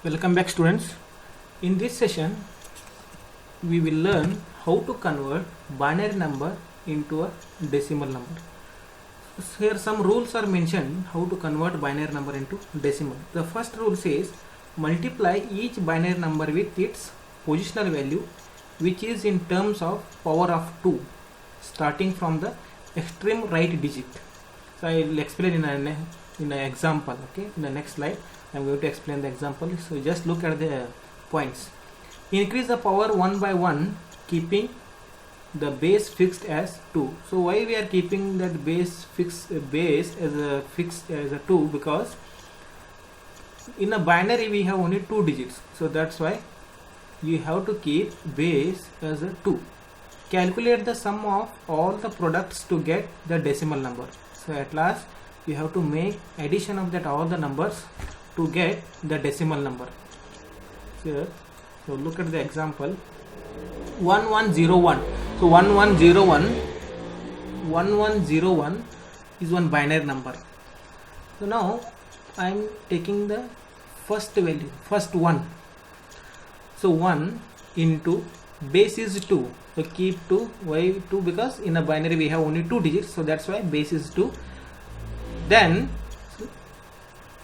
Welcome back, students. In this session we will learn how to convert binary number into a decimal number. Here some rules are mentioned how to convert binary number into decimal. The first rule says multiply each binary number with its positional value, which is in terms of power of 2, starting from the extreme right digit. So I will explain in an example. Okay, in the next slide I am going to explain the example. So just look at the points. Increase the power 1 by 1, keeping the base fixed as 2. So why we are keeping that base as a fixed as a 2? Because in a binary we have only 2 digits, so that's why you have to keep base as a 2. Calculate the sum of all the products to get the decimal number. So at last you have to make addition of that all the numbers to get the decimal number. So look at the example 1101. So 1101 is one binary number. So now I am taking the first value, first 1. So 1 into base is 2. So keep 2. Why 2? Because in a binary we have only 2 digits, so that's why base is 2. Then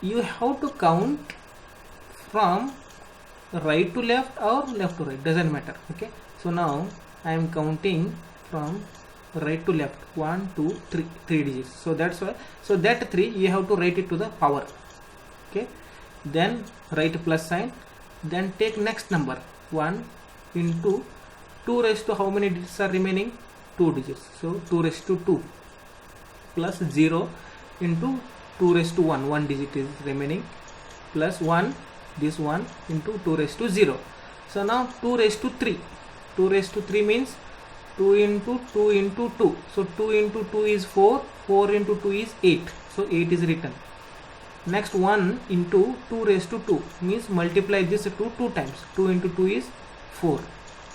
you have to count from right to left or left to right, doesn't matter. Okay, so now I am counting from right to left, 1 2 3 digits. So that's why, so that 3 you have to write it to the power. Okay, then write plus sign, then take next number 1 into 2 raised to how many digits are remaining? 2 digits. So 2 raised to 2 plus 0 into 2 raised to 1 digit is remaining, plus 1, this 1 into 2 raised to 0. So now 2 raised to 3. 2 raised to 3 means 2 into 2 into 2. So 2 into 2 is 4. 4 into 2 is 8. So 8 is written. Next 1 into 2 raised to 2 means multiply this to 2 times. 2 into 2 is 4.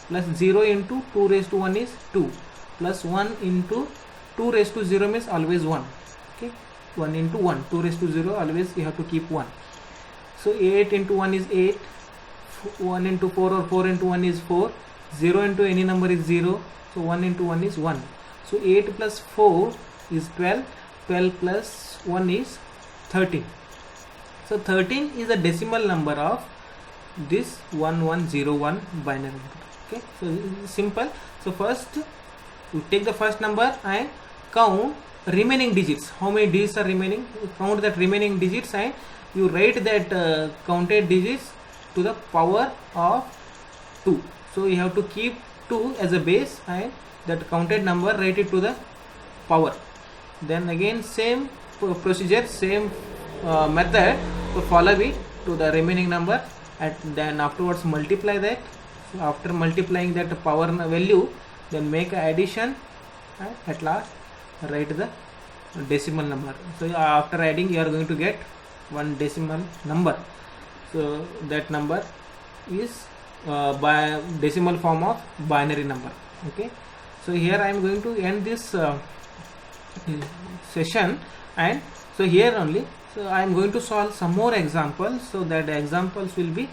Plus 0 into 2 raised to 1 is 2. Plus 1 into 2 raised to 0 means always 1. Okay, 1 into 1. 2 raised to 0 always you have to keep 1. So 8 into 1 is 8. 1 into 4 or 4 into 1 is 4. 0 into any number is 0. So 1 into 1 is 1. So 8 plus 4 is 12. 12 plus 1 is 13. So 13 is the decimal number of this 1101 binary number. Okay, so simple. So first you take the first number and count remaining digits. How many digits are remaining? You count that remaining digits and you write that counted digits to the power of 2. So you have to keep 2 as a base and that counted number write it to the power. Then again same procedure, same method to follow it to the remaining number, and then afterwards multiply that. So after multiplying that power value, then make a addition and at last write the decimal number. So after adding you are going to get one decimal number. So that number is by decimal form of binary number. Okay, so here I am going to end this session, and so here only, so I am going to solve some more examples, so that the examples will be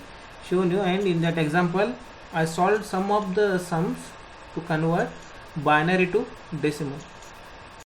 shown you, and in that example I solved some of the sums to convert binary to decimal.